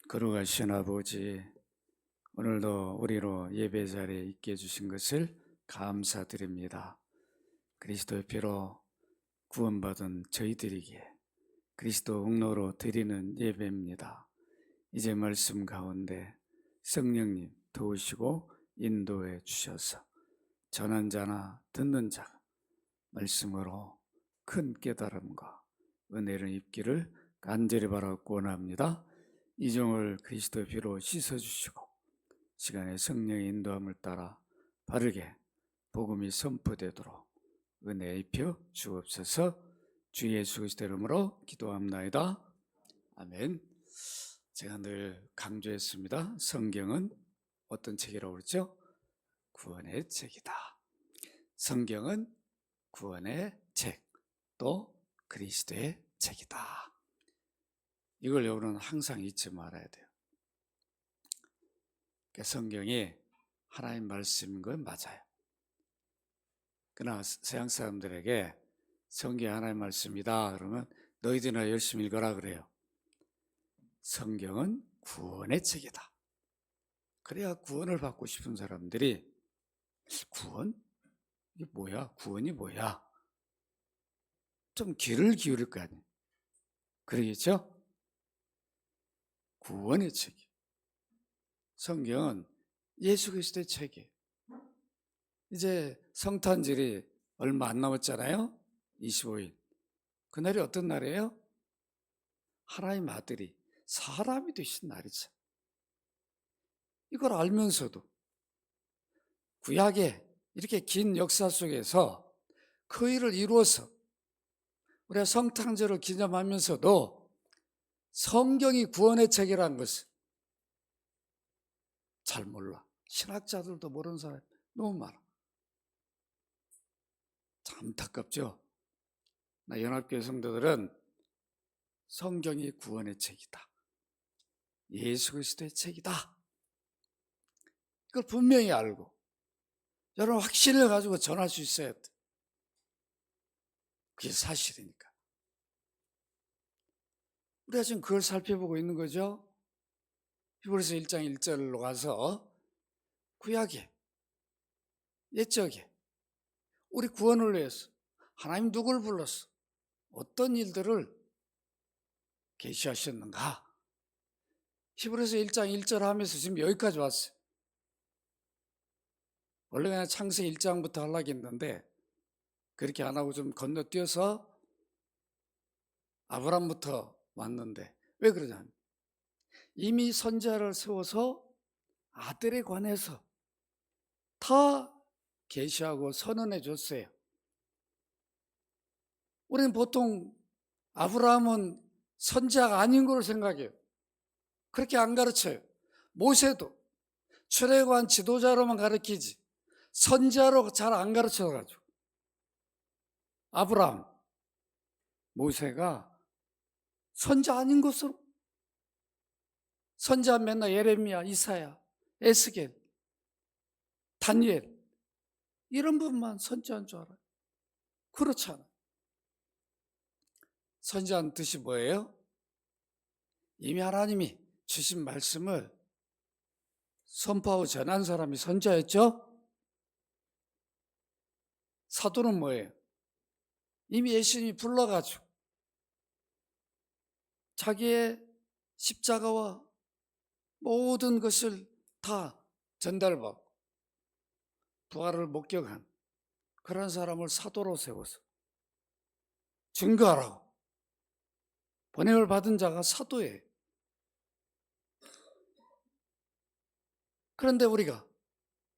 거룩하신 아버지, 오늘도 우리로 예배 자리에 있게 해주신 것을 감사드립니다. 그리스도의 피로 구원받은 저희들에게 그리스도 응로로 드리는 예배입니다. 이제 말씀 가운데 성령님 도우시고 인도해 주셔서 전한 자나 듣는 자가 말씀으로 큰 깨달음과 은혜를 입기를 간절히 바라고 원합니다. 이종을 그리스도의 피로 씻어주시고 시간의 성령의 인도함을 따라 바르게 복음이 선포되도록 은혜 입혀 주옵소서. 주 예수 그리스도의 이름으로 기도합나이다. 아멘. 제가 늘 강조했습니다. 성경은 어떤 책이라고 그랬죠? 구원의 책이다. 성경은 구원의 책, 또 그리스도의 책이다. 이걸 여러분은 항상 잊지 말아야 돼요. 성경이 하나님 말씀인 건 맞아요. 그러나 서양 사람들에게 성경이 하나님 말씀이다 그러면 너희들이나 열심히 읽어라 그래요. 성경은 구원의 책이다. 그래야 구원을 받고 싶은 사람들이 구원? 이게 뭐야? 구원이 뭐야? 좀 귀를 기울일 거 아니에요. 그러겠죠? 구원의 책이에요. 성경은 예수 그리스도의 책이에요. 이제 성탄절이 얼마 안 남았잖아요. 25일. 그날이 어떤 날이에요? 하나님 아들이 사람이 되신 날이죠. 이걸 알면서도 구약의 이렇게 긴 역사 속에서 그 일을 이루어서 우리가 성탄절을 기념하면서도 성경이 구원의 책이라는 것을 잘 몰라. 신학자들도 모르는 사람이 너무 많아. 참 안타깝죠. 나 연합교회 성도들은 성경이 구원의 책이다. 예수 그리스도의 책이다. 이걸 분명히 알고 여러분 확신을 가지고 전할 수 있어야 돼. 그게 사실이니까. 우리가 지금 그걸 살펴보고 있는 거죠. 히브리서 1장 1절로 가서 구약에 옛적에 우리 구원을 위해서 하나님 누구를 불렀어? 어떤 일들을 계시하셨는가? 히브리서 1장 1절 하면서 지금 여기까지 왔어요. 원래 그냥 창세기 1장부터 하려고 했는데 그렇게 안 하고 좀 건너뛰어서 아브람부터 왔는데 왜 그러냐면 이미 선지자를 세워서 아들에 관해서 다 계시하고 선언해 줬어요. 우리는 보통 아브라함은 선지자가 아닌 걸로 생각해요. 그렇게 안 가르쳐요. 모세도 출애굽한 지도자로만 가르치지 선지자로 잘 안 가르쳐가지고 아브라함, 모세가 선지자 아닌 것으로 선지자 맨날 예레미야, 이사야, 에스겔, 다니엘 이런 분만 선지자인 줄 알아요. 그렇잖아. 선지자는 뜻이 뭐예요? 이미 하나님이 주신 말씀을 선포하고 전한 사람이 선지자였죠? 사도는 뭐예요? 이미 예수님이 불러가지고 자기의 십자가와 모든 것을 다 전달받고 부활을 목격한 그런 사람을 사도로 세워서 증거하라고 번역을 받은 자가 사도예요. 그런데 우리가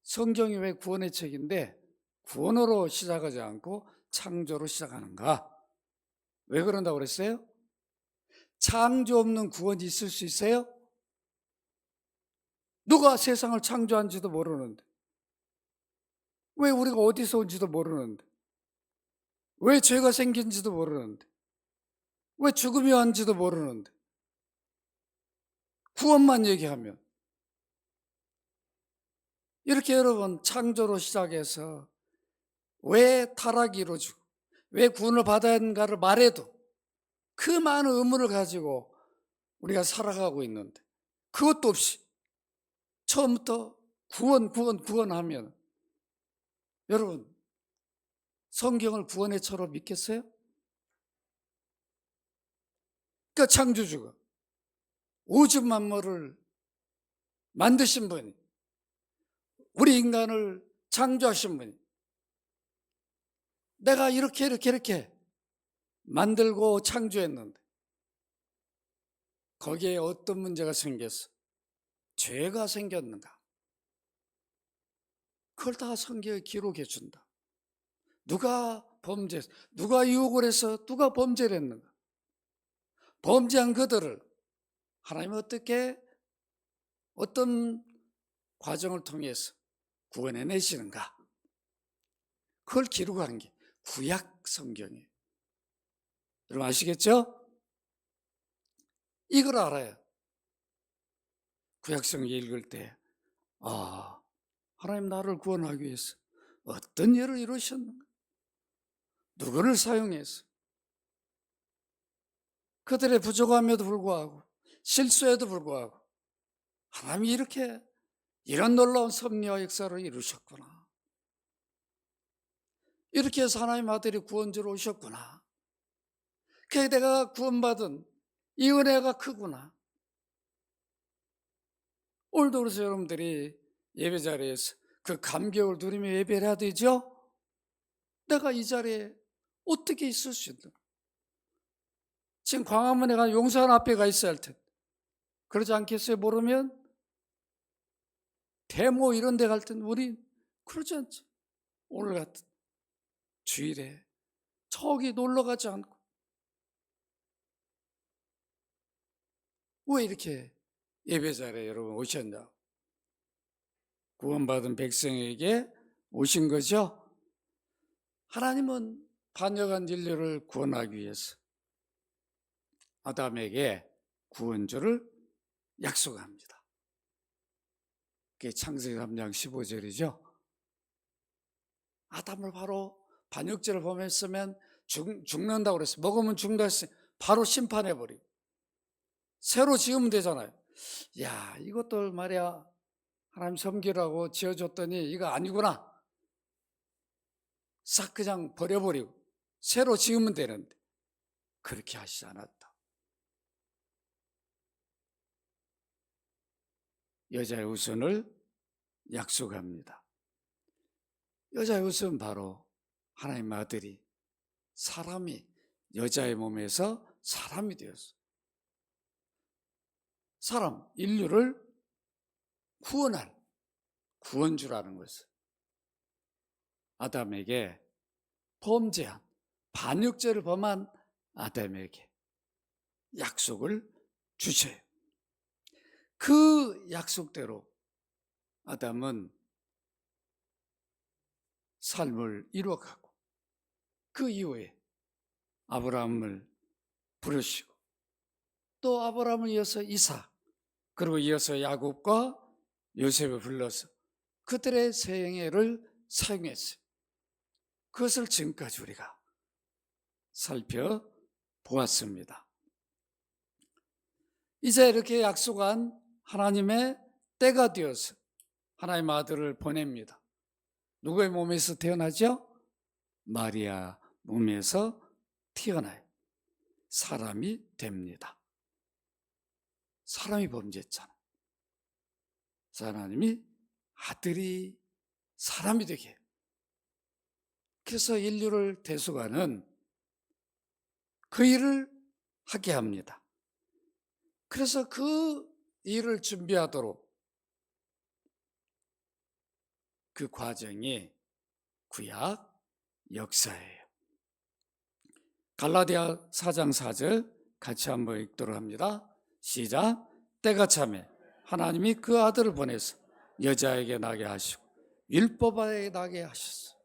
성경이 왜 구원의 책인데 구원으로 시작하지 않고 창조로 시작하는가? 왜 그런다고 그랬어요? 창조 없는 구원이 있을 수 있어요? 누가 세상을 창조한지도 모르는데 왜 우리가 어디서 온지도 모르는데 왜 죄가 생긴지도 모르는데 왜 죽음이 왔는지도 모르는데 구원만 얘기하면 이렇게 여러분 창조로 시작해서 왜 타락이 이루어지고 왜 구원을 받아야 하는가를 말해도 그 많은 의문을 가지고 우리가 살아가고 있는데 그것도 없이 처음부터 구원하면 여러분 성경을 구원의 처로 믿겠어요? 그러니까 창조주가 우주 만물을 만드신 분이, 우리 인간을 창조하신 분이, 내가 이렇게 만들고 창조했는데 거기에 어떤 문제가 생겼어? 죄가 생겼는가? 그걸 다 성경에 기록해 준다. 누가 범죄했어? 누가 유혹을 해서 누가 범죄를 했는가? 범죄한 그들을 하나님은 어떤 과정을 통해서 구원해 내시는가? 그걸 기록하는 게 구약 성경이에요. 여러분 아시겠죠? 이걸 알아요. 구약 성경 읽을 때 하나님 나를 구원하기 위해서 어떤 일을 이루셨는가? 누구를 사용해서 그들의 부족함에도 불구하고 실수에도 불구하고 하나님이 이런 놀라운 섭리와 역사를 이루셨구나. 이렇게 해서 하나님 아들이 구원주로 오셨구나. 그게 내가 구원받은 이 은혜가 크구나. 오늘도 그래서 여러분들이 예배 자리에서 그 감격을 누리며 예배를 해야 되죠? 내가 이 자리에 어떻게 있을 수 있나? 지금 광화문에 가 용산 앞에 가 있어야 할 텐데 그러지 않겠어요? 모르면 데모 이런 데 갈 땐 우리 그러지 않죠. 오늘 같은 주일에 저기 놀러 가지 않고 왜 이렇게 예배 자리에 여러분 오셨냐? 구원받은 백성에게 오신 거죠. 하나님은 반역한 인류를 구원하기 위해서 아담에게 구원주를 약속합니다. 그게 창세기 3장 15절이죠. 아담을 바로 반역죄를 범했으면 죽는다고 그랬어요. 먹으면 죽는다 했으니 바로 심판해버리고 새로 지으면 되잖아요. 야, 이것들 말이야 하나님 섬기라고 지어줬더니 이거 아니구나. 싹 그냥 버려버리고 새로 지으면 되는데 그렇게 하시지 않았다. 여자의 후손을 약속합니다. 여자의 후손은 바로 하나님 아들이 사람이 여자의 몸에서 사람이 되었어. 사람, 인류를 구원할 구원주라는 것을 아담에게 범죄한 반역죄를 범한 아담에게 약속을 주셔요. 그 약속대로 아담은 삶을 이루어가고 그 이후에 아브라함을 부르시고 또 아브라함을 이어서 이삭 그리고 이어서 야곱과 요셉을 불러서 그들의 생애를 사용했어요. 그것을 지금까지 우리가 살펴보았습니다. 이제 이렇게 약속한 하나님의 때가 되어서 하나님 아들을 보냅니다. 누구의 몸에서 태어나죠? 마리아 몸에서 태어나요. 사람이 됩니다. 사람이 범죄했잖아. 하나님이 아들이 사람이 되게. 그래서 인류를 대속하는 그 일을 하게 합니다. 그래서 그 일을 준비하도록 그 과정이 구약 역사예요. 갈라디아 4장 4절 같이 한번 읽도록 합니다. 시작. 때가 차매 하나님이 그 아들을 보내서 여자에게 나게 하시고 율법아에 나게 하셨어.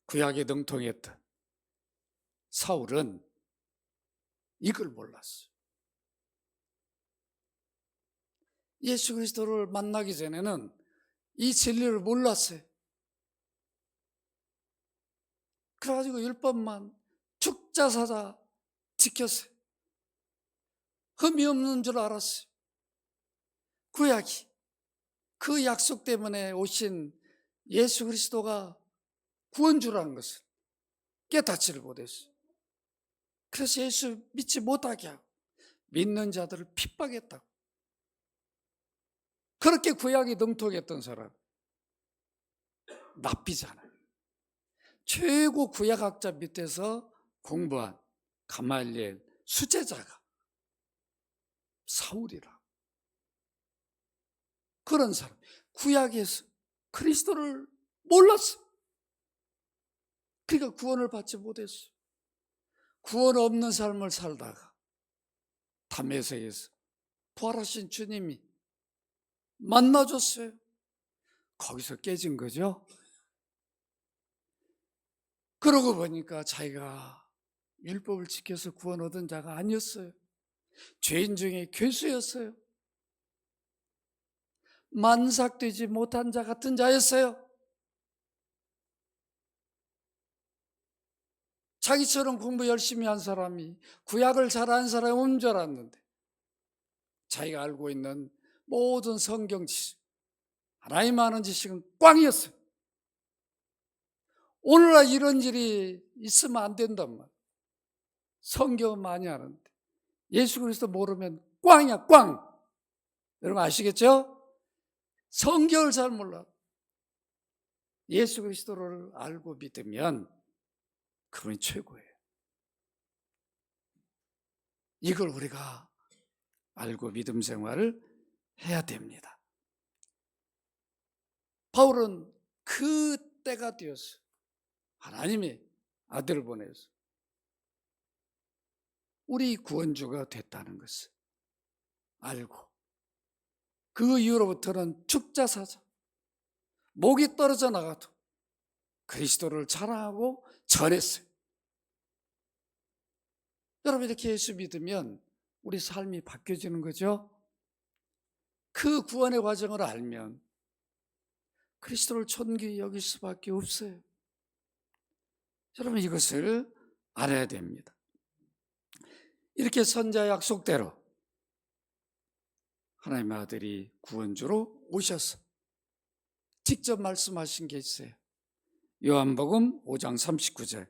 구약에 능통했던 사울은 이걸 몰랐어요. 예수 그리스도를 만나기 전에는 이 진리를 몰랐어요. 그래가지고 율법만 죽자사자 지켰어요. 흠이 없는 줄 알았어요. 구약이 그 약속 때문에 오신 예수 그리스도가 구원주라는 것을 깨닫지를 못했어요. 그래서 예수 믿지 못하게 하고 믿는 자들을 핍박했다고. 그렇게 구약이 능통했던 사람 납비잖아요. 최고 구약학자 밑에서 공부한 가말리엘 수제자가 사울이라. 그런 사람 구약에서 그리스도를 몰랐어. 그러니까 구원을 받지 못했어. 구원 없는 삶을 살다가 담에색에서 부활하신 주님이 만나줬어요. 거기서 깨진 거죠. 그러고 보니까 자기가 율법을 지켜서 구원 얻은 자가 아니었어요. 죄인 중에 괴수였어요. 만삭되지 못한 자 같은 자였어요. 자기처럼 공부 열심히 한 사람이, 구약을 잘 아는 사람이 없는 줄 알았는데 자기가 알고 있는 모든 성경 지식, 하나님 아는 지식은 꽝이었어요. 오늘날 이런 일이 있으면 안 된단 말이에요. 성경은 많이 아는데 예수 그리스도 모르면 꽝이야, 꽝. 여러분 아시겠죠? 성경을 잘 몰라. 예수 그리스도를 알고 믿으면 그분이 최고예요. 이걸 우리가 알고 믿음 생활을 해야 됩니다. 바울은 그 때가 되었어요. 하나님이 아들을 보내서 우리 구원주가 됐다는 것을 알고 그 이후로부터는 축자사자, 목이 떨어져 나가도 그리스도를 자랑하고 전했어요. 여러분 이렇게 예수 믿으면 우리 삶이 바뀌어지는 거죠. 그 구원의 과정을 알면 그리스도를 존귀히 여길 수밖에 없어요. 여러분 이것을 알아야 됩니다. 이렇게 선자 약속대로 하나님의 아들이 구원주로 오셔서 직접 말씀하신 게 있어요. 요한복음 5장 39절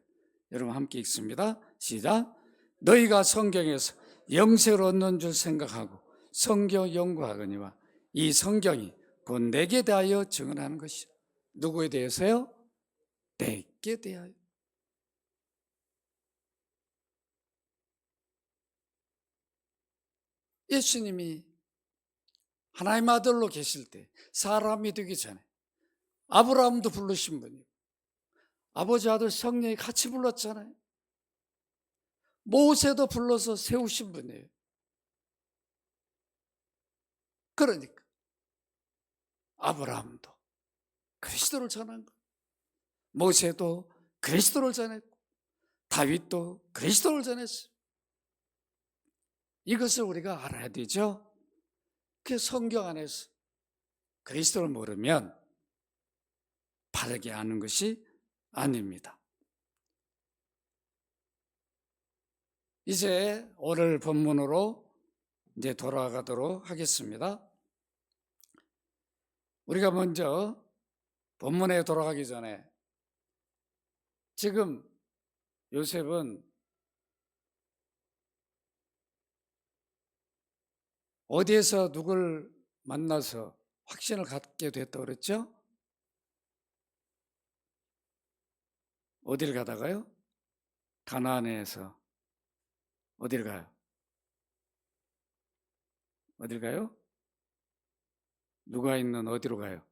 여러분 함께 읽습니다. 시작. 너희가 성경에서 영생을 얻는 줄 생각하고 성경 연구하거니와 이 성경이 곧 내게 대하여 증언하는 것이요. 누구에 대해서요? 내게 대하여. 예수님이 하나님 아들로 계실 때 사람이 되기 전에 아브라함도 부르신 분이고 아버지 아들 성령이 같이 불렀잖아요. 모세도 불러서 세우신 분이에요. 그러니까 아브라함도 그리스도를 전한 거, 모세도 그리스도를 전했고 다윗도 그리스도를 전했어요. 이것을 우리가 알아야 되죠. 그 성경 안에서 그리스도를 모르면 바르게 아는 것이 아닙니다. 이제 오늘 본문으로 이제 돌아가도록 하겠습니다. 우리가 먼저 본문에 돌아가기 전에 지금 요셉은 어디에서 누굴 만나서 확신을 갖게 됐다고 그랬죠? 어디를 가다가요? 가나안에서. 어디를 가요? 어딜 가요? 누가 있는 어디로 가요?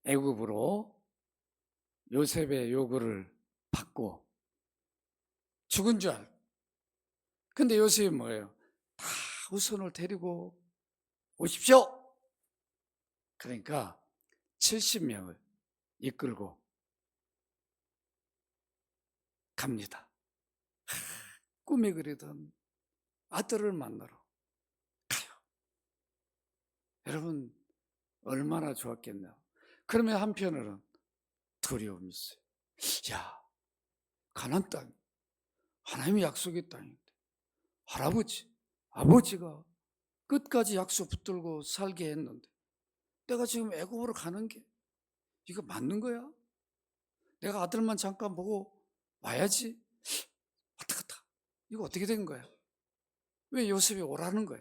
애굽으로 요셉의 요구를 받고 죽은 줄 알고. 근데 요셉이 뭐예요? 다 후손을 데리고 오십시오. 그러니까 70명을 이끌고 갑니다. 꿈에 그리던 아들을 만나러 가요. 여러분 얼마나 좋았겠나요? 그러면 한편으로는 두려움이 있어요. 야, 가나안 땅, 하나님의 약속의 땅인데 할아버지, 아버지가 끝까지 약속 붙들고 살게 했는데 내가 지금 애굽으로 가는 게 이거 맞는 거야? 내가 아들만 잠깐 보고 와야지. 왔다 갔다. 이거 어떻게 된 거야? 왜 요셉이 오라는 거야?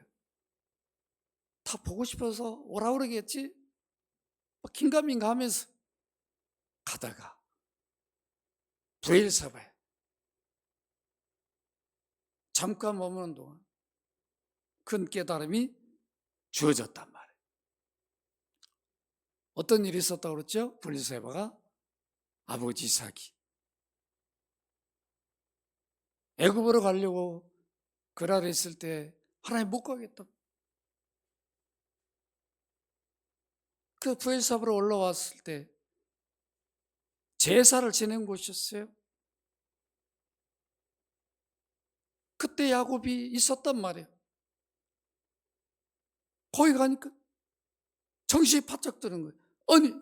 다 보고 싶어서 오라 그러겠지? 막 긴가민가 하면서 가다가 브엘사바에 잠깐 머무는 동안 큰 깨달음이 주어졌단 말이에요. 어떤 일이 있었다고 그랬죠? 브엘사바가 아버지 이삭이 애굽으로 가려고 그랄에 있을 때 하나님 못 가겠다. 그 브엘사바로 올라왔을 때 제사를 지낸 곳이었어요. 그때 야곱이 있었단 말이에요. 거기 가니까 정신이 바짝 드는 거예요. 아니,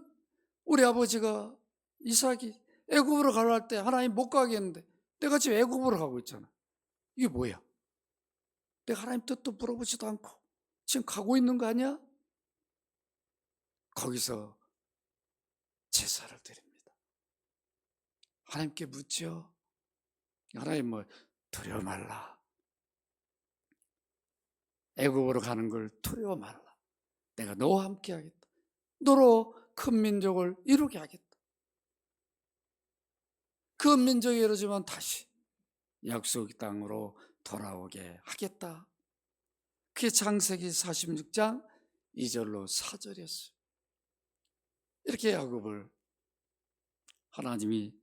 우리 아버지가 이삭이 애굽으로 가려 할 때 하나님 못 가겠는데 내가 지금 애굽으로 가고 있잖아. 이게 뭐야? 내가 하나님 뜻도 물어보지도 않고 지금 가고 있는 거 아니야? 거기서 제사를 드립니다. 하나님께 묻죠. 하나님 뭐 두려워 말라. 애굽으로 가는 걸 두려워 말라. 내가 너와 함께 하겠다. 너로 큰 민족을 이루게 하겠다. 그 민족이 이루어지면 다시 약속 땅으로 돌아오게 하겠다. 그게 창세기 46장 2절로 4절이었어요. 이렇게 야곱을 하나님이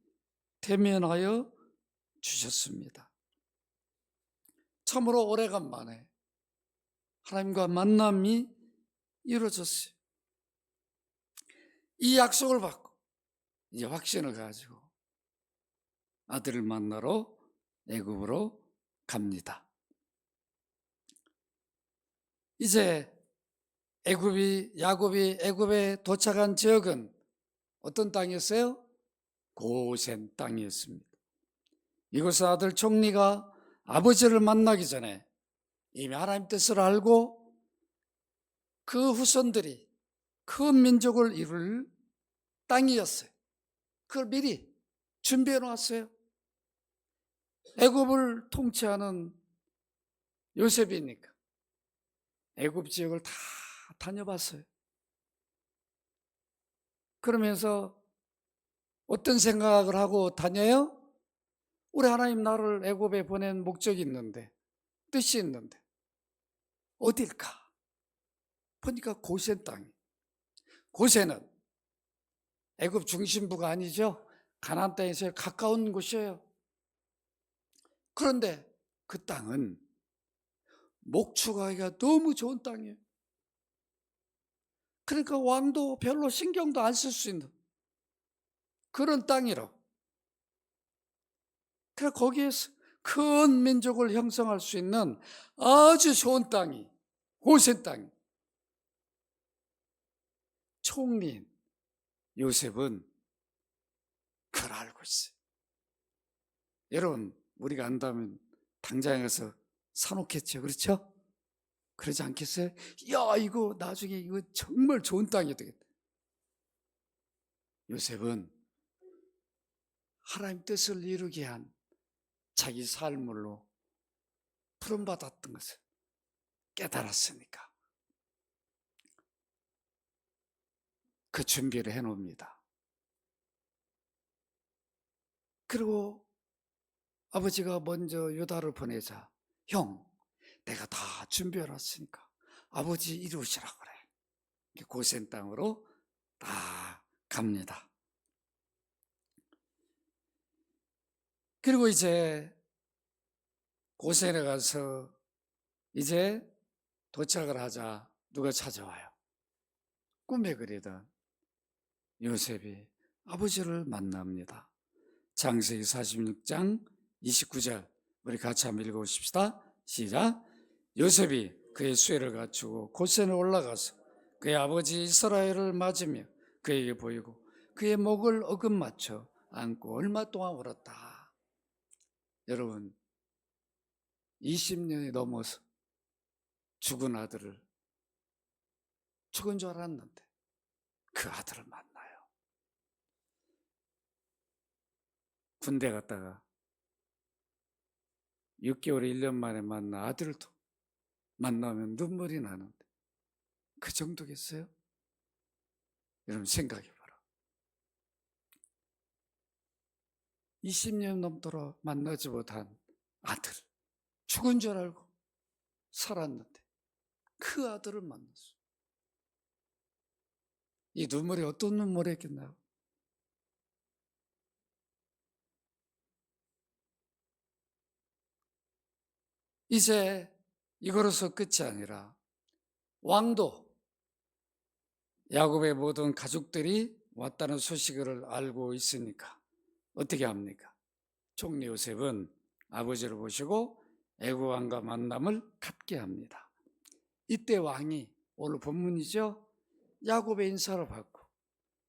대면하여 주셨습니다. 참으로 오래간만에 하나님과 만남이 이루어졌어요. 이 약속을 받고 이제 확신을 가지고 아들을 만나러 애굽으로 갑니다. 이제 야곱이 애굽에 도착한 지역은 어떤 땅이었어요? 고센 땅이었습니다. 이곳은 아들 총리가 아버지를 만나기 전에 이미 하나님 뜻을 알고 그 후손들이 큰 민족을 이룰 땅이었어요. 그걸 미리 준비해 놓았어요. 애굽을 통치하는 요셉이니까 애굽 지역을 다 다녀봤어요. 그러면서 어떤 생각을 하고 다녀요? 우리 하나님 나를 애굽에 보낸 목적이 있는데, 뜻이 있는데 어딜까? 보니까 고센 땅이. 고센은 애굽 중심부가 아니죠. 가나안 땅에서 가까운 곳이에요. 그런데 그 땅은 목축하기가 너무 좋은 땅이에요. 그러니까 왕도 별로 신경도 안 쓸 수 있는 그런 땅이라고. 그래서 거기에서 큰 민족을 형성할 수 있는 아주 좋은 땅이 고센 땅이. 총리인 요셉은 그걸 알고 있어요. 여러분, 우리가 안다면 당장에 가서 사놓겠죠. 그렇죠? 그러지 않겠어요? 야, 이거 나중에 이거 정말 좋은 땅이 되겠다. 요셉은 하나님 뜻을 이루게 한 자기 삶으로 부름받았던 것을 깨달았으니까 그 준비를 해놓습니다. 그리고 아버지가 먼저 유다를 보내자, 형, 내가 다 준비해놨으니까 아버지 이루시라 그래. 고센 땅으로 다 갑니다. 그리고 이제 고센에 가서 이제 도착을 하자 누가 찾아와요? 꿈에 그리던 요셉이 아버지를 만납니다. 창세기 46장 29절 우리 같이 한번 읽어보십시다. 시작. 요셉이 그의 수혜를 갖추고 고센에 올라가서 그의 아버지 이스라엘을 맞으며 그에게 보이고 그의 목을 어긋맞춰 안고 얼마 동안 울었다. 여러분, 20년이 넘어서 죽은 아들을, 죽은 줄 알았는데 그 아들을 만나요. 군대 갔다가 6개월, 1년 만에 만난 아들도 만나면 눈물이 나는데 그 정도겠어요? 여러분 생각해봐라. 20년 넘도록 만나지 못한 아들, 죽은 줄 알고 살았는데 그 아들을 만났어. 이 눈물이 어떤 눈물이었겠나요? 이제 이거로서 끝이 아니라 왕도 야곱의 모든 가족들이 왔다는 소식을 알고 있으니까 어떻게 합니까? 총리 요셉은 아버지를 모시고 애굽 왕과 만남을 갖게 합니다. 이때 왕이, 오늘 본문이죠, 야곱의 인사를 받고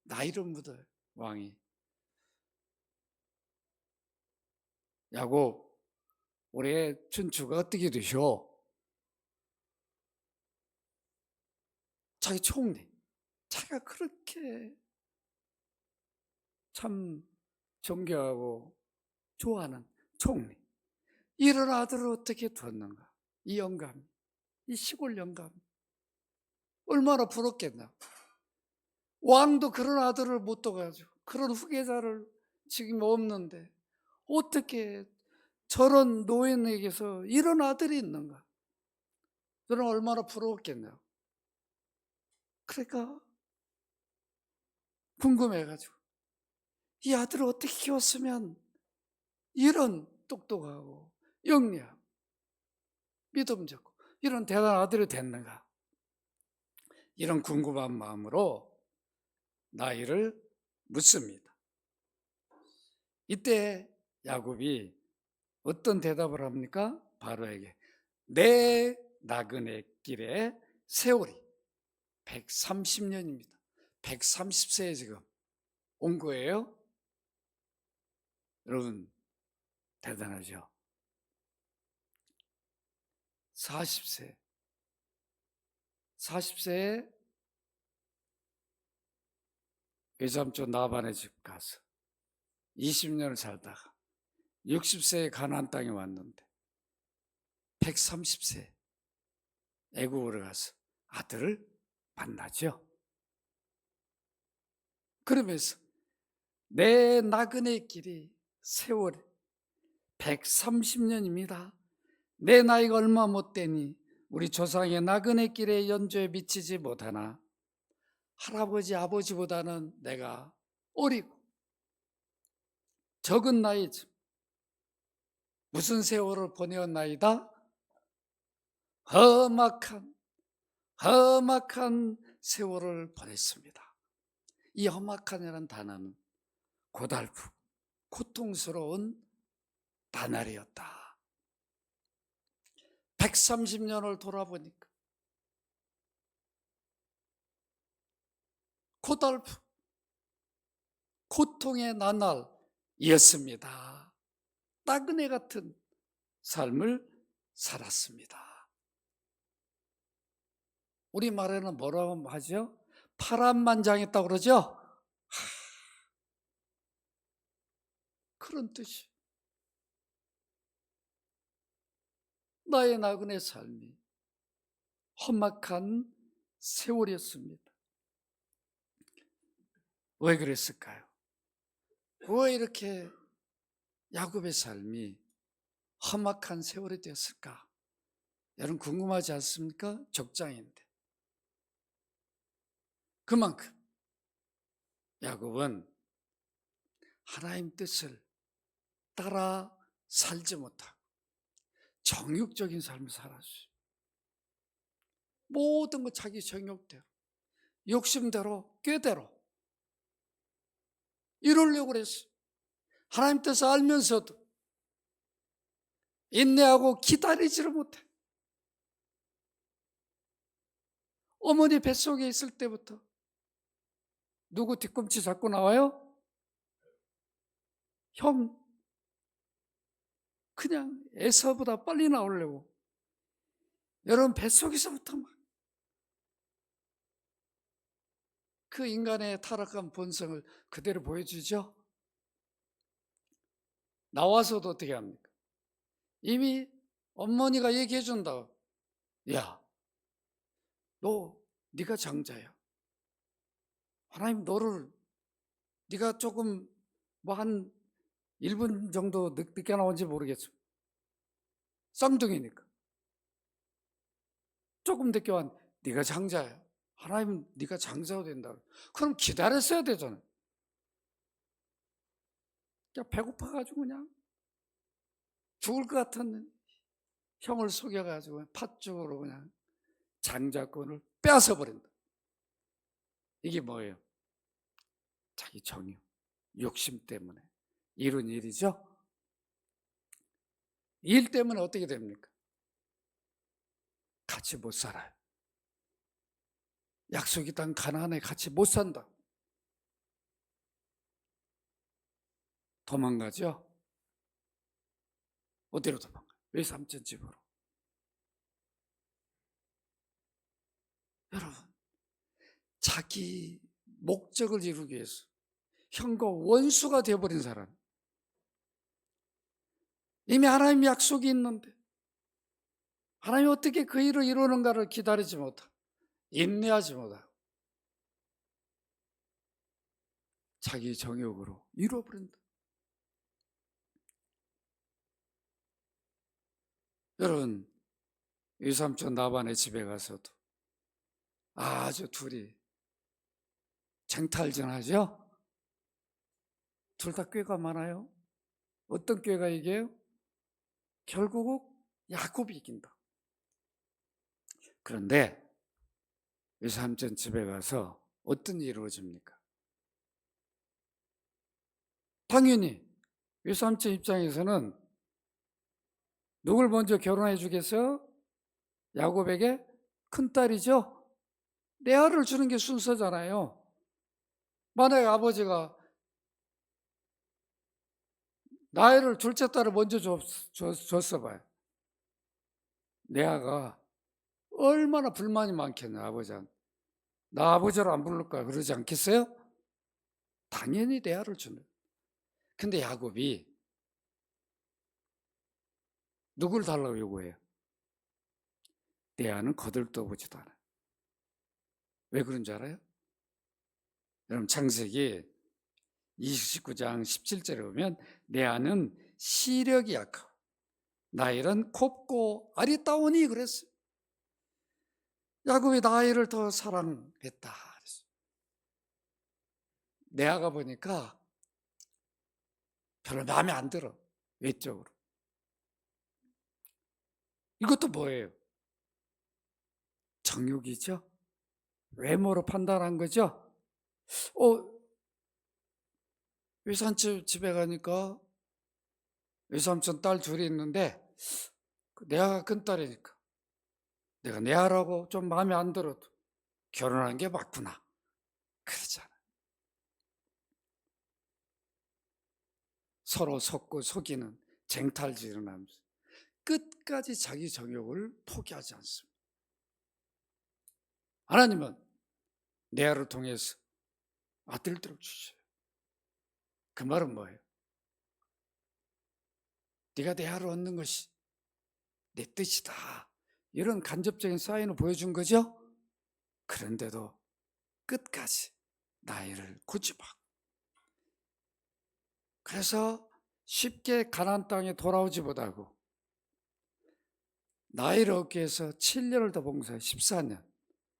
나이를 묻어요. 왕이, 야곱, 올해 춘추가 어떻게 되셔? 자기 총리, 자기가 그렇게 참 존경하고 좋아하는 총리, 이런 아들을 어떻게 두었는가? 이 영감, 이 시골 영감, 얼마나 부럽겠나. 왕도 그런 아들을 못 둬가지고, 그런 후계자를 지금 없는데 어떻게 저런 노인에게서 이런 아들이 있는가? 저는 얼마나 부러웠겠나요? 그러니까 궁금해가지고 이 아들을 어떻게 키웠으면 이런 똑똑하고 영리하고 믿음직고 이런 대단한 아들이 됐는가? 이런 궁금한 마음으로 나이를 묻습니다. 이때 야곱이 어떤 대답을 합니까? 바로에게 내 나그네 길의 세월이 130년입니다. 130세에 지금 온 거예요. 여러분 대단하죠? 40세에 외삼촌 나반의 집 가서 20년을 살다가 60세에 가나안 땅에 왔는데 130세 애굽으로 가서 아들을 만나죠. 그러면서 내 나그네 길이 세월이 130년입니다. 내 나이가 얼마 못 되니 우리 조상의 나그네 길의 연조에 미치지 못하나 할아버지 아버지보다는 내가 어리고 적은 나이지. 무슨 세월을 보내었나이다? 험악한 세월을 보냈습니다. 이 험악한이라는 단어는 고달프, 고통스러운 나날이었다. 130년을 돌아보니까 고달프, 고통의 나날이었습니다. 나그네 같은 삶을 살았습니다. 우리말에는 뭐라고 하죠? 파란만장했다고 그러죠? 그런 뜻이. 나의 나그네 삶이 험악한 세월이었습니다. 왜 그랬을까요? 왜 이렇게 야곱의 삶이 험악한 세월이 되었을까? 여러분 궁금하지 않습니까? 적장인데. 그만큼 야곱은 하나님 뜻을 따라 살지 못하고 정욕적인 삶을 살았어요. 모든 거 자기 정욕대로, 욕심대로, 꾀대로 이루려고 그랬어요. 하나님 뜻을 알면서도 인내하고 기다리지를 못해. 어머니 뱃속에 있을 때부터 누구 뒤꿈치 잡고 나와요? 형. 그냥 에서보다 빨리 나오려고. 여러분 뱃속에서부터 막 그 인간의 타락한 본성을 그대로 보여주죠. 나와서도 어떻게 합니까? 이미 어머니가 얘기해 준다. 야, 네가 장자야. 하나님 너를, 네가 조금 뭐 한 1분 정도 늦게 나온지 모르겠어. 쌍둥이니까. 조금 늦게 왔. 네가 장자야. 하나님 네가 장자가 된다. 그럼 기다렸어야 되잖아. 그냥 배고파가지고 그냥 죽을 것 같은 형을 속여가지고 팥죽으로 그냥 장자권을 빼앗아 버린다. 이게 뭐예요? 자기 정욕, 욕심 때문에 이룬 일이죠. 일 때문에 어떻게 됩니까? 같이 못 살아요. 약속이 땅 가나안에 같이 못 산다. 도망가죠. 어디로 도망가요? 외삼촌 집으로. 여러분, 자기 목적을 이루기 위해서 형과 원수가 되어버린 사람, 이미 하나님 약속이 있는데 하나님이 어떻게 그 일을 이루는가를 기다리지 못하고 인내하지 못하고 자기 정욕으로 이루어버린다. 여러분, 외삼촌 나반의 집에 가서도 아주 둘이 쟁탈전하죠. 둘 다 꾀가 많아요. 어떤 꾀가 이게요? 결국 야곱이 이긴다. 그런데 외삼촌 집에 가서 어떤 일이 이루어집니까? 당연히 외삼촌 입장에서는 누굴 먼저 결혼해 주겠어요? 야곱에게 큰딸이죠. 레아를 주는 게 순서잖아요. 만약에 아버지가 나이를 둘째 딸을 먼저 줬어 봐요. 레아가 얼마나 불만이 많겠냐, 아버지한테. 나 아버지를 안 부를까 그러지 않겠어요? 당연히 레아를 주는. 근데 야곱이 누굴 달라고 요구해요? 레아는 거들떠보지도 않아요. 왜 그런 줄 알아요? 여러분 창세기 29장 17절에 보면 레아는 시력이 약하고 나일은 곱고 아리따우니 그랬어요. 야곱이 나일을 더 사랑했다 그랬어요. 레아가 보니까 별로 마음에 안 들어. 외적으로. 이것도 뭐예요? 정욕이죠. 외모로 판단한 거죠. 외삼촌 집에 가니까 외삼촌 딸 둘이 있는데 내아가 큰딸이니까 내가 내아라고 좀 마음에 안 들어도 결혼한 게 맞구나. 그러잖아. 서로 속고 속이는 쟁탈지 일어나면서 끝까지 자기 정욕을 포기하지 않습니다. 하나님은 레아를 통해서 아들들을 주셔요. 그 말은 뭐예요? 네가 레아를 얻는 것이 내 뜻이다. 이런 간접적인 사인을 보여준 거죠. 그런데도 끝까지 나이를 고집하고 그래서 쉽게 가나안 땅에 돌아오지 못하고 나이를 얻기 위해서 7년을 더 봉사해 14년.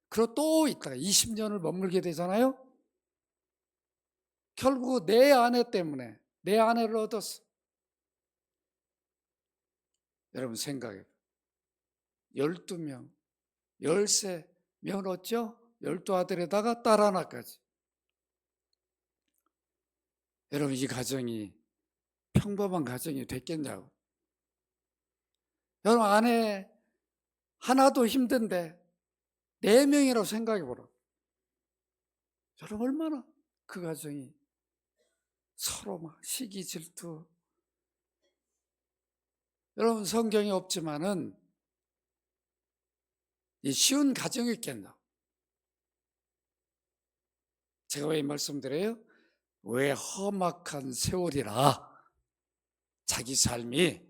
그리고 또 있다가 20년을 머물게 되잖아요. 결국 내 아내 때문에 내 아내를 얻었어. 여러분 생각해. 12명, 13명 얻죠? 12아들에다가 딸 하나까지. 여러분 이 가정이 평범한 가정이 됐겠냐고. 여러분 아내 하나도 힘든데 4명이라고 생각해 보라. 여러분 얼마나 그 가정이 서로 막 시기 질투 여러분 성경이 없지만은 이 쉬운 가정이 있겠나? 제가 왜 이 말씀드려요? 왜 험악한 세월이라 자기 삶이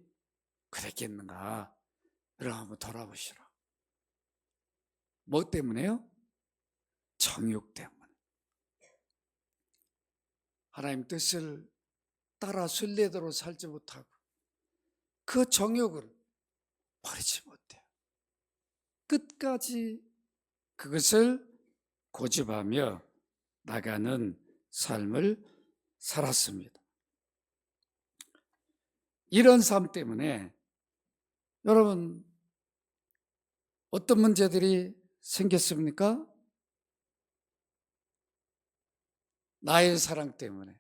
그랬겠는가? 여러분 한번 돌아보시라. 뭐 때문에요? 정욕 때문에. 하나님 뜻을 따라 순례대로 살지 못하고 그 정욕을 버리지 못해요. 끝까지 그것을 고집하며 나가는 삶을 살았습니다. 이런 삶 때문에 여러분 어떤 문제들이 생겼습니까? 나의 사랑 때문에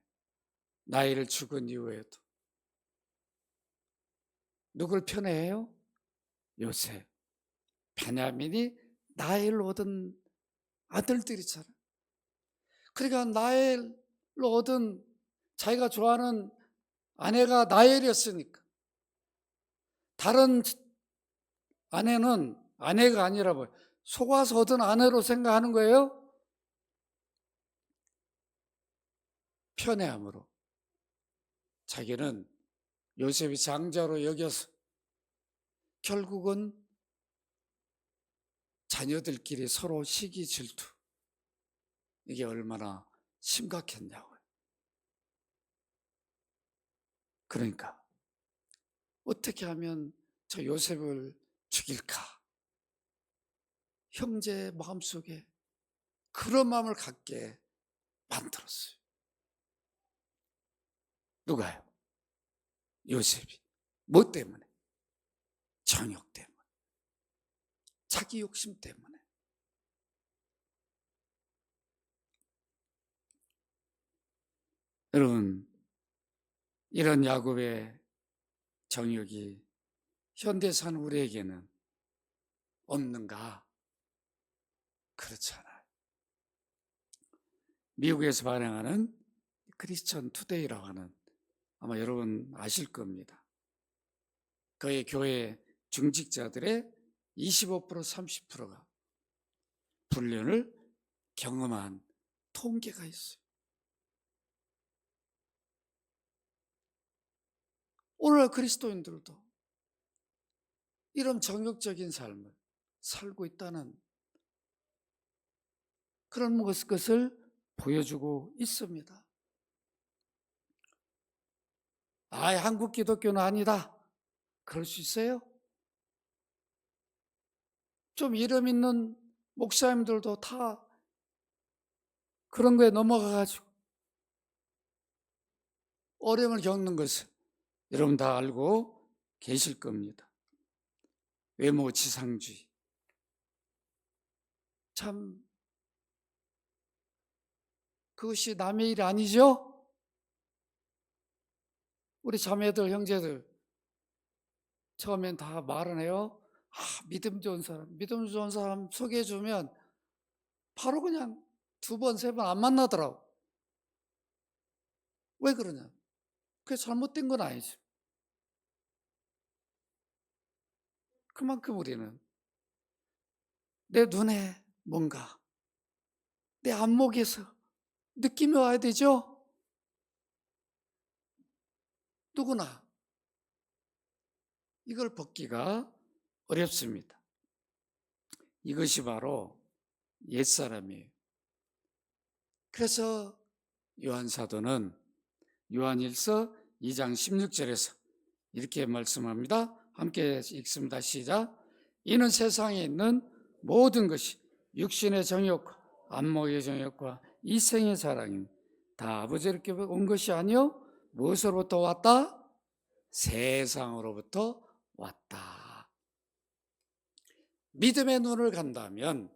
나이를 죽은 이후에도 누굴 편애해요? 요셉, 베냐민이 나이를 얻은 아들들이잖아요. 그러니까 나이를 얻은 자기가 좋아하는 아내가 나엘이었으니까 다른 아내는 아내가 아니라 뭐 속아서 얻은 아내로 생각하는 거예요. 편애함으로 자기는 요셉이 장자로 여겨서 결국은 자녀들끼리 서로 시기 질투, 이게 얼마나 심각했냐고요. 그러니까 어떻게 하면 저 요셉을 죽일까? 형제의 마음속에 그런 마음을 갖게 만들었어요. 누가요? 요셉이. 뭐 때문에? 정욕 때문에. 자기 욕심 때문에. 여러분, 이런 야곱의 정욕이 현대 사는 우리에게는 없는가? 그렇잖아요. 미국에서 발행하는 크리스천 투데이라고 하는, 아마 여러분 아실 겁니다. 그의 교회 중직자들의 25% 30%가 불륜을 경험한 통계가 있어요. 오늘날 그리스도인들도 이런 정욕적인 삶을 살고 있다는 그런 것을 보여주고 있습니다. 한국 기독교는 아니다. 그럴 수 있어요? 좀 이름 있는 목사님들도 다 그런 거에 넘어가가지고 어려움을 겪는 것을 여러분 다 알고 계실 겁니다. 외모 지상주의. 참 그것이 남의 일 아니죠? 우리 자매들 형제들 처음엔 다 말은 해요. 믿음 좋은 사람 소개해주면 바로 그냥 2번, 3번 안 만나더라고. 왜 그러냐? 그게 잘못된 건 아니죠. 그만큼 우리는 내 눈에 뭔가 내 안목에서 느낌이 와야 되죠? 누구나 이걸 벗기가 어렵습니다. 이것이 바로 옛사람이에요. 그래서 요한사도는 요한일서 2장 16절에서 이렇게 말씀합니다. 함께 읽습니다. 시작. 이는 세상에 있는 모든 것이 육신의 정욕과 안목의 정욕과 이생의 사랑이 다 아버지께 온 것이 아니요 무엇으로부터 왔다? 세상으로부터 왔다. 믿음의 눈을 간다면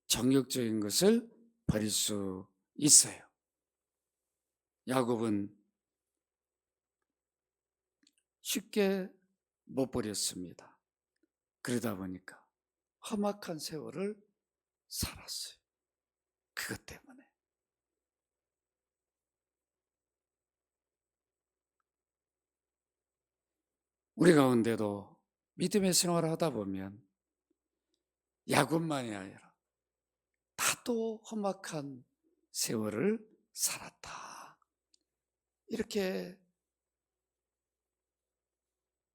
정욕적인 것을 버릴 수 있어요. 야곱은 쉽게 못 버렸습니다. 그러다 보니까 험악한 세월을 살았어요. 그것 때문에. 우리 가운데도 믿음의 생활을 하다 보면 야곱만이 아니라 나도 험악한 세월을 살았다, 이렇게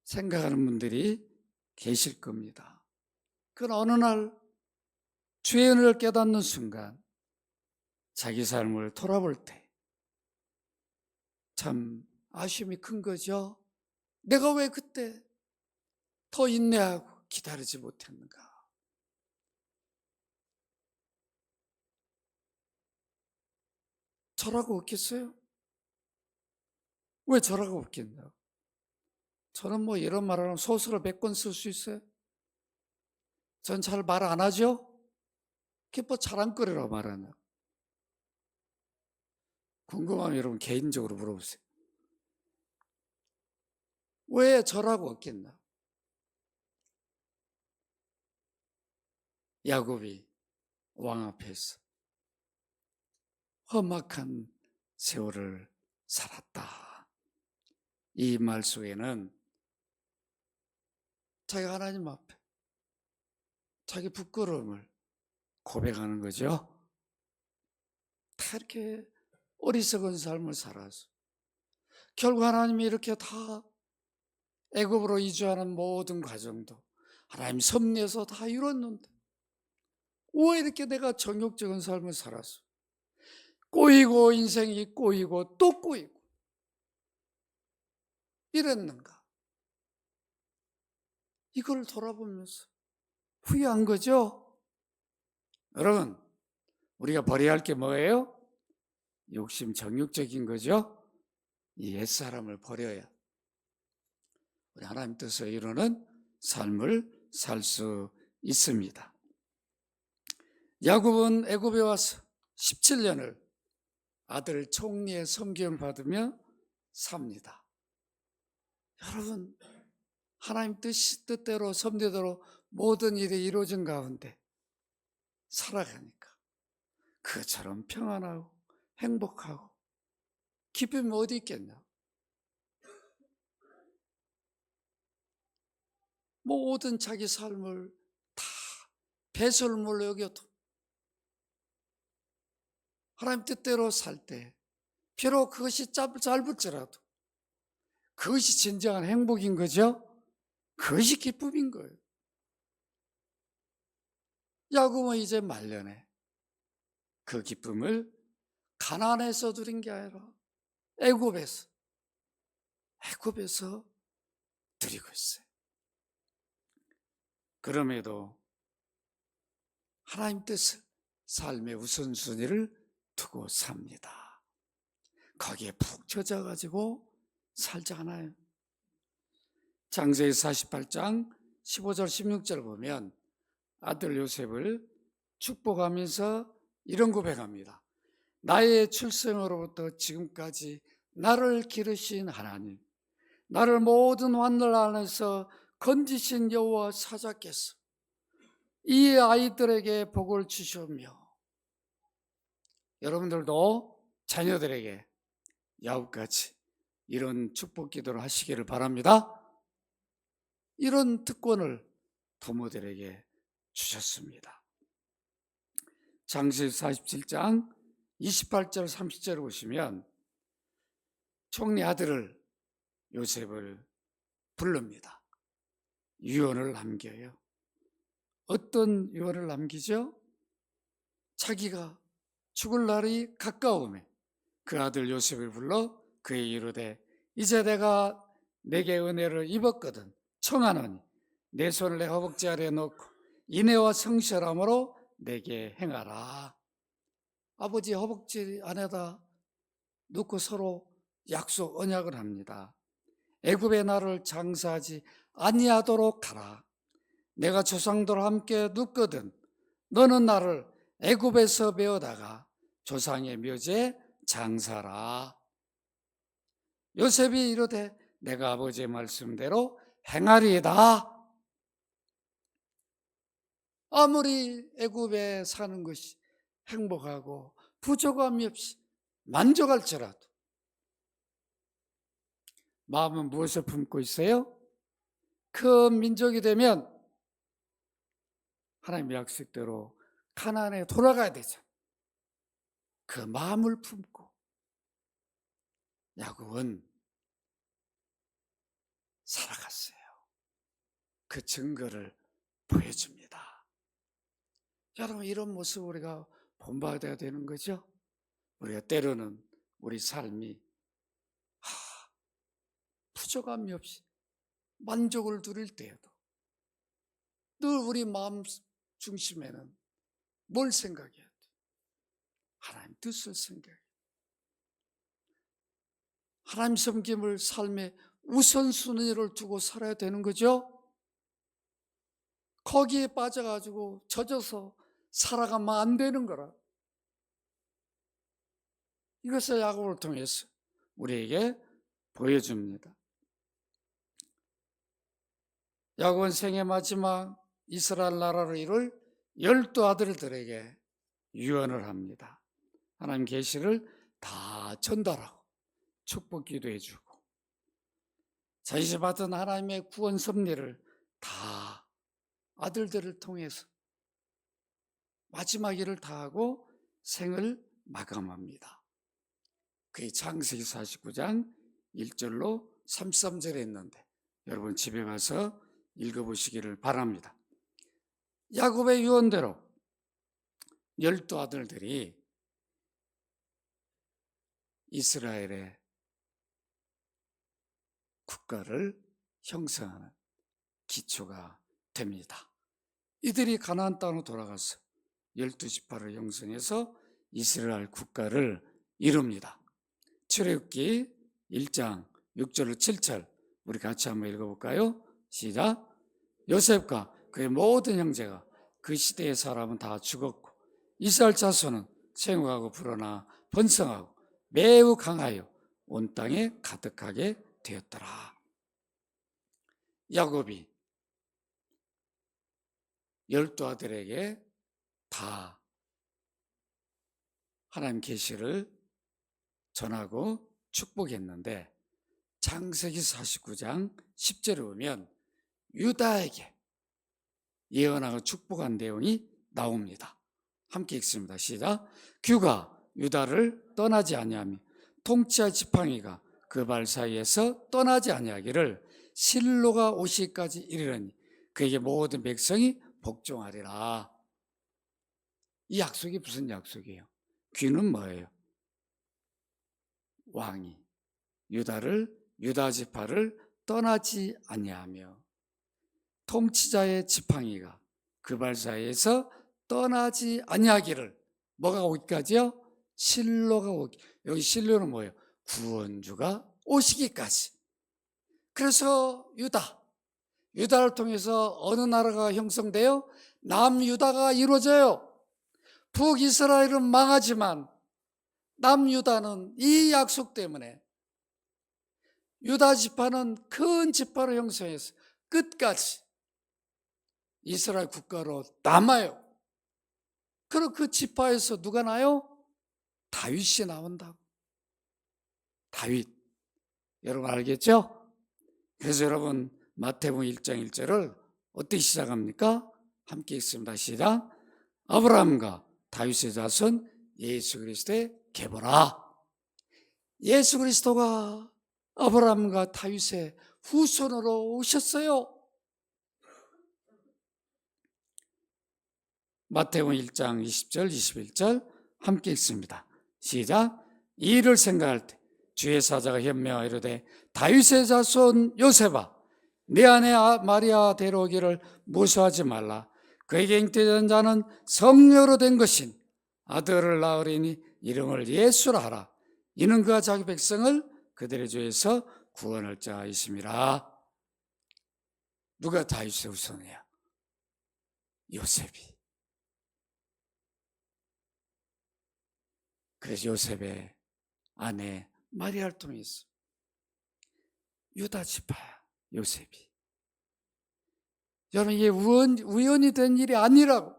생각하는 분들이 계실 겁니다. 그건 어느 날 주의 은혜를 깨닫는 순간 자기 삶을 돌아볼 때 참 아쉬움이 큰 거죠. 내가 왜 그때 더 인내하고 기다리지 못했는가. 저라고 없겠어요? 왜 저라고 없겠냐. 저는 뭐 이런 말을 하면 소설을 100권 쓸 수 있어요. 전 잘 말 안 하죠? 그게 뭐 자랑거리라고 말하냐. 궁금하면 여러분 개인적으로 물어보세요. 왜 저라고 없겠나. 야곱이 왕 앞에서 험악한 세월을 살았다, 이 말 속에는 자기가 하나님 앞에 자기 부끄러움을 고백하는 거죠. 다 이렇게 어리석은 삶을 살아서 결국 하나님이 이렇게 다 애굽으로 이주하는 모든 과정도 하나님 섭리해서 다 이뤘는데 왜 이렇게 내가 정욕적인 삶을 살아서 꼬이고 인생이 꼬이고 또 꼬이고 이랬는가. 이걸 돌아보면서 후회한 거죠. 여러분, 우리가 버려야 할 게 뭐예요? 욕심, 정욕적인 거죠. 이 옛사람을 버려야 우리 하나님 뜻을 이루는 삶을 살 수 있습니다. 야곱은 애굽에 와서 17년을 아들 총리의 섬김을 받으며 삽니다. 여러분, 하나님 뜻대로 섭리대로 모든 일이 이루어진 가운데 살아가니까 그처럼 평안하고 행복하고 기쁨이 어디 있겠냐. 모든 자기 삶을 다 배설물로 여겨도 하나님 뜻대로 살 때 비록 그것이 짧을지라도 그것이 진정한 행복인 거죠. 그것이 기쁨인 거예요. 야곱은 이제 말년에 그 기쁨을 가나안에서 누린 게 아니라 애굽에서 누리고 있어요. 그럼에도 하나님 뜻을 삶의 우선순위를 두고 삽니다. 거기에 푹 젖어가지고 살지 않아요. 창세기 48장 15절 16절 보면 아들 요셉을 축복하면서 이런 고백합니다. 나의 출생으로부터 지금까지 나를 기르신 하나님, 나를 모든 환난 안에서 건지신 여호와 사자께서 이 아이들에게 복을 주시며 여러분들도 자녀들에게 야곱같이 이런 축복 기도를 하시기를 바랍니다. 이런 특권을 부모들에게 주셨습니다. 창세기 47장 28절 30절을 보시면 총리 아들을 요셉을 부릅니다. 유언을 남겨요. 어떤 유언을 남기죠? 자기가 죽을 날이 가까우매 그 아들 요셉을 불러 그의 이르되 이제 내가 내게 은혜를 입었거든 청하노니 내 손을 내 허벅지 아래에 놓고 인애와 성실함으로 내게 행하라. 아버지 허벅지 안에다 놓고 서로 약속 언약을 합니다. 애굽의 나를 장사하지 아니하도록 하라. 내가 조상들과 함께 눕거든 너는 나를 애굽에서 배우다가 조상의 묘지에 장사라. 요셉이 이르되 내가 아버지의 말씀대로 행하리이다. 아무리 애굽에 사는 것이 행복하고 부족함이 없이 만족할지라도 마음은 무엇을 품고 있어요? 큰 민족이 되면 하나님의 약속대로 가나안에 돌아가야 되잖아요. 그 마음을 품고 야곱은 살아갔어요. 그 증거를 보여줍니다. 여러분, 이런 모습 우리가 본받아야 되는 거죠. 우리가 때로는 우리 삶이 부족함이 없이 만족을 누릴 때에도 늘 우리 마음 중심에는 뭘 생각해야 돼? 하나님 뜻을 생각해야 돼. 하나님 섬김을 삶의 우선순위를 두고 살아야 되는 거죠. 거기에 빠져가지고 젖어서 살아가면 안 되는 거라. 이것을 야곱을 통해서 우리에게 보여줍니다. 야곱은 생애 마지막 이스라엘 나라를 이룰 12 아들들에게 유언을 합니다. 하나님 계시를 다 전달하고 축복 기도해주고 자신이 받은 하나님의 구원 섭리를 다 아들들을 통해서 마지막 일을 다하고 생을 마감합니다. 그게 창세기 49장 1절로 33절에 있는데 여러분 집에 가서 읽어보시기를 바랍니다. 야곱의 유언대로 12 아들들이 이스라엘의 국가를 형성하는 기초가 됩니다. 이들이 가나안 땅으로 돌아가서 12지파를 형성해서 이스라엘 국가를 이룹니다. 출애굽기 1장 6절로 7절 우리 같이 한번 읽어볼까요? 시작. 요셉과 그의 모든 형제가 그 시대의 사람은 다 죽었고 이스라엘 자손은 생육하고 불어나 번성하고 매우 강하여 온 땅에 가득하게 되었더라. 야곱이 12 아들에게 다 하나님 계시를 전하고 축복했는데 창세기 49장 10절에 보면 유다에게 예언하고 축복한 내용이 나옵니다. 함께 읽습니다. 시작. 규가 유다를 떠나지 아니하며 통치할 지팡이가 그 발 사이에서 떠나지 아니하기를 실로가 오시기까지 이르려니 그에게 모든 백성이 복종하리라. 이 약속이 무슨 약속이에요? 귀는 뭐예요? 왕이 유다 지파를 떠나지 아니하며 통치자의 지팡이가 그 발 사이에서 떠나지 아니하기를 뭐가 오기까지요? 실로가 오기. 여기 실로는 뭐예요? 구원주가 오시기까지. 그래서 유다를 통해서 어느 나라가 형성돼요? 남유다가 이루어져요. 북이스라엘은 망하지만 남유다는 이 약속 때문에 유다 지파는 큰 지파로 형성해서 끝까지 이스라엘 국가로 남아요. 그리고 그 지파에서 누가 나요? 다윗이 나온다고. 다윗. 여러분 알겠죠? 그래서 여러분 마태복음 1장 1절을 어떻게 시작합니까? 함께 읽습니다. 시작. 아브라함과 다윗의 자손 예수 그리스도의 계보라. 예수 그리스도가 아브라함과 다윗의 후손으로 오셨어요. 마태복음 1장 20절 21절 함께 읽습니다. 시작. 이 일을 생각할 때 주의 사자가 현명하여 이르되 다윗의 자손 요셉아 내 아내 마리아 데려오기를 무서워하지 말라. 그에게 잉태된 자는 성녀로 된 것인 아들을 낳으리니 이름을 예수라 하라. 이는 그가 자기 백성을 그들의 죄에서 구원할 자이심이라. 누가 다윗의 후손이야? 요셉이. 그래서 요셉의 아내 마리아를 통해서 유다 지파야 요셉이. 여러분 이게 우연이 된 일이 아니라고.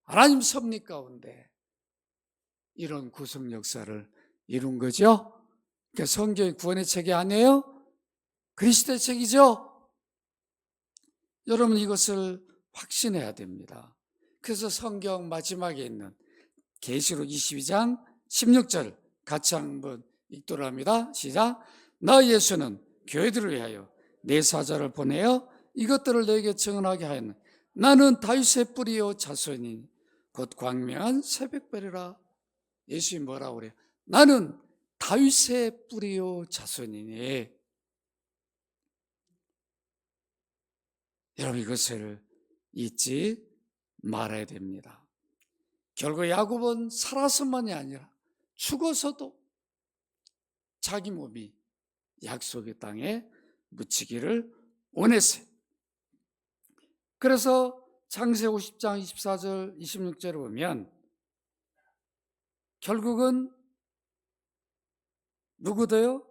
하나님 섭리 가운데 이런 구속 역사를 이룬 거죠. 그러니까 성경이 구원의 책이 아니에요? 그리스도의 책이죠. 여러분 이것을 확신해야 됩니다. 그래서 성경 마지막에 있는 계시록 22장 16절 같이 한번 읽도록 합니다. 시작. 나 예수는 교회들을 위하여 내 사자를 보내어 이것들을 너에게 증언하게 하였노니 나는 다윗의 뿌리요 자손이니 곧 광명한 새벽별이라. 예수님이 뭐라고 그래요? 나는 다윗의 뿌리요 자손이니. 여러분 이것을 잊지 말아야 됩니다. 결국 야곱은 살아서만이 아니라 죽어서도 자기 몸이 약속의 땅에 묻히기를 원했어요. 그래서 창세기 50장 24절 26절을 보면 결국은 누구도요?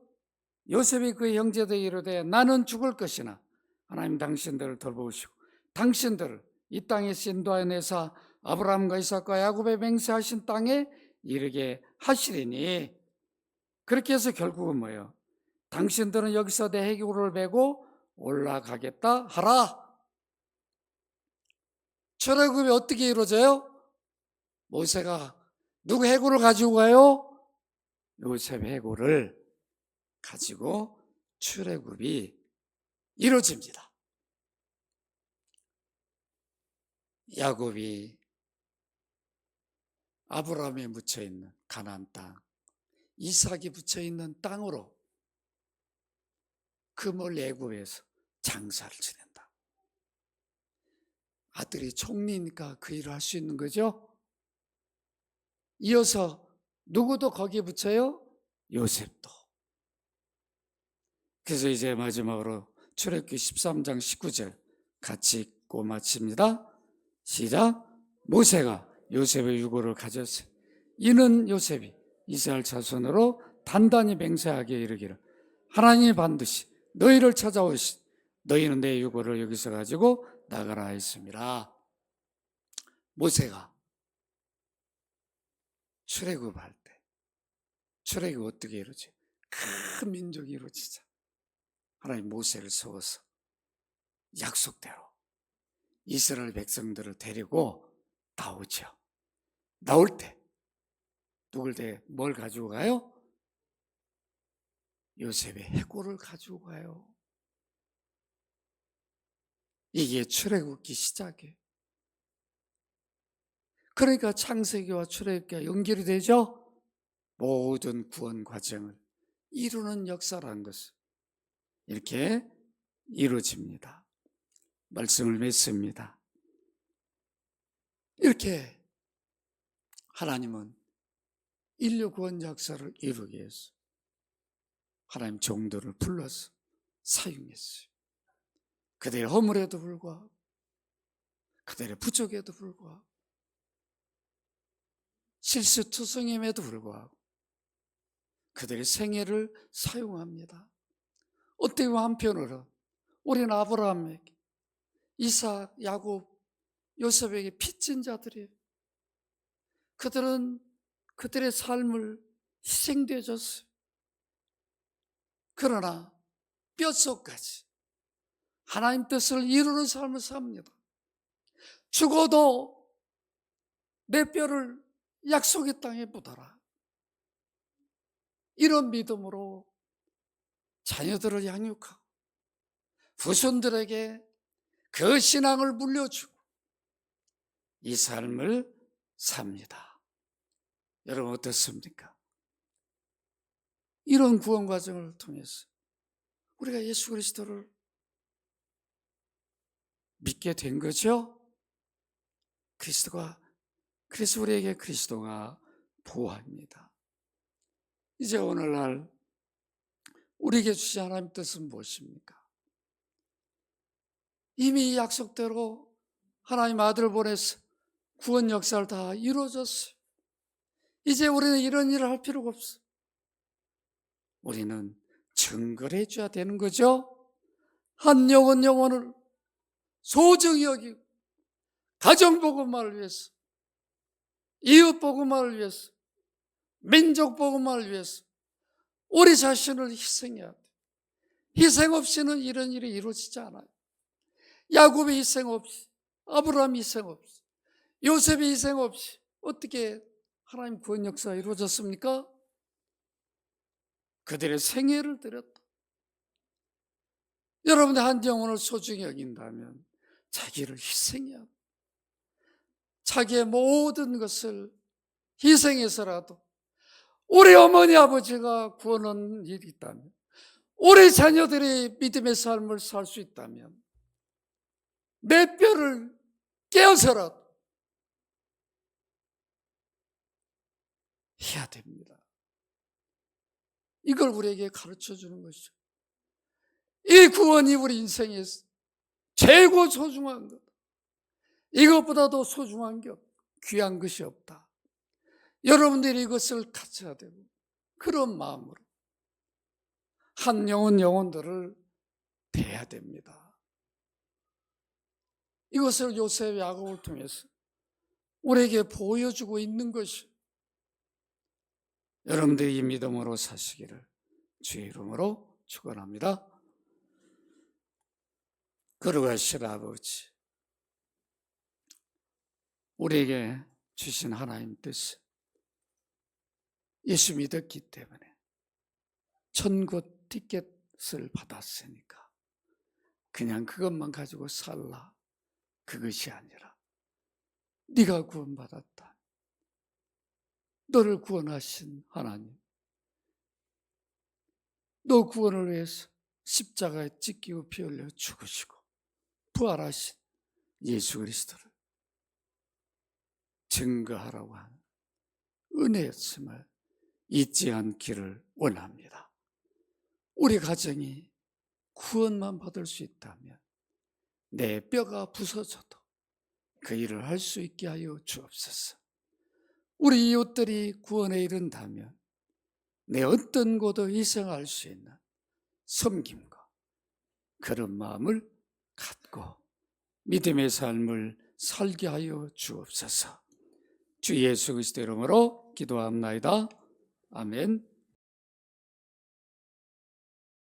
요셉이 그의 형제들에게 이르되 나는 죽을 것이나 하나님 당신들을 돌보시고 당신들을 이 땅에서 인도하여내사 아브라함과 이삭과 야곱의 맹세하신 땅에 이르게 하시리니. 그렇게 해서 결국은 뭐예요? 당신들은 여기서 내 해골을 메고 올라가겠다 하라. 출애굽이 어떻게 이루어져요? 모세가 누구 해골을 가지고 가요? 요셉 해골을 가지고 출애굽이 이루어집니다. 야곱이 아브라함에 묻혀있는 가나안 땅, 이삭이 묻혀있는 땅으로 그 멀리 애굽에서 장사를 지낸다. 아들이 총리니까 그 일을 할 수 있는 거죠. 이어서 누구도 거기에 붙여요? 요셉도. 그래서 이제 마지막으로 출애굽기 13장 19절 같이 읽고 마칩니다. 시작. 모세가 요셉의 유고를 가졌어요. 이는 요셉이 이스라엘 자손으로 단단히 맹세하게 이르기를 하나님이 반드시 너희를 찾아오시 너희는 내 유고를 여기서 가지고 나가라 했습니다. 모세가 출애굽할 때 출애굽 어떻게 이루어지? 큰 민족이 이루어지자 하나님 모세를 세워서 약속대로 이스라엘 백성들을 데리고 나오죠. 나올 때 뭘 가지고 가요? 요셉의 해골을 가지고 가요. 이게 출애굽기 시작이에요. 그러니까 창세기와 출애굽기가 연결이 되죠. 모든 구원 과정을 이루는 역사라는 것은 이렇게 이루어집니다. 말씀을 맺습니다. 이렇게 하나님은 인류 구원 역사를 이루기 위해서 하나님 종들을 불러서 사용했어요. 그들의 허물에도 불구하고 그들의 부족에도 불구하고 실수투성임에도 불구하고 그들의 생애를 사용합니다. 어떻게 보면 한편으로 우리는 아브라함에게 이삭, 야곱, 요셉에게 빚진 자들이에요. 그들은 그들의 삶을 희생되어 줬어요. 그러나 뼛속까지 하나님 뜻을 이루는 삶을 삽니다. 죽어도 내 뼈를 약속의 땅에 묻어라. 이런 믿음으로 자녀들을 양육하고 후손들에게 그 신앙을 물려주고 이 삶을 삽니다. 여러분 어떻습니까? 이런 구원 과정을 통해서 우리가 예수 그리스도를 믿게 된 거죠. 그래서 우리에게 그리스도가 보호합니다. 이제 오늘날 우리에게 주신 하나님 뜻은 무엇입니까? 이미 이 약속대로 하나님 아들을 보내서 구원 역사를 다 이루어졌어요. 이제 우리는 이런 일을 할 필요가 없어요. 우리는 증거를 해줘야 되는 거죠. 한 영혼을 소중히 여기고 가정복음화를 위해서, 이웃복음화를 위해서, 민족복음화를 위해서 우리 자신을 희생해야 돼요. 희생 없이는 이런 일이 이루어지지 않아요. 야곱의 희생 없이, 아브라함의 희생 없이, 요셉의 희생 없이 어떻게 하나님 구원 역사가 이루어졌습니까? 그들의 생애를 드렸다. 여러분들 한 영혼을 소중히 여긴다면 자기를 희생해야 합니다. 자기의 모든 것을 희생해서라도 우리 어머니 아버지가 구원한 일이 있다면, 우리 자녀들이 믿음의 삶을 살 수 있다면 내 뼈를 깨어서라도 해야 됩니다. 이걸 우리에게 가르쳐 주는 것이죠. 이 구원이 우리 인생에 최고 소중한 것, 이것보다도 소중한 게 없다, 귀한 것이 없다. 여러분들이 이것을 가져야 되고, 그런 마음으로 한 영혼들을 대해야 됩니다. 이것을 요셉, 야곱을 통해서 우리에게 보여주고 있는 것이, 여러분들이 이 믿음으로 사시기를 주의 이름으로 축원합니다. 거룩하신 아버지, 우리에게 주신 하나님 뜻은 예수 믿었기 때문에 천국 티켓을 받았으니까 그냥 그것만 가지고 살라, 그것이 아니라 네가 구원받았다, 너를 구원하신 하나님, 너 구원을 위해서 십자가에 찢기고 피 흘려 죽으시고 부활하신 예수 그리스도를 증거하라고 하는 은혜였음을 잊지 않기를 원합니다. 우리 가정이 구원만 받을 수 있다면 내 뼈가 부서져도 그 일을 할 수 있게 하여 주옵소서. 우리 이웃들이 구원에 이른다면 내 어떤 곳도 희생할 수 있는 섬김과 그런 마음을 갖고 믿음의 삶을 살게 하여 주옵소서. 주 예수 그리스도 이름으로 기도합나이다. 아멘.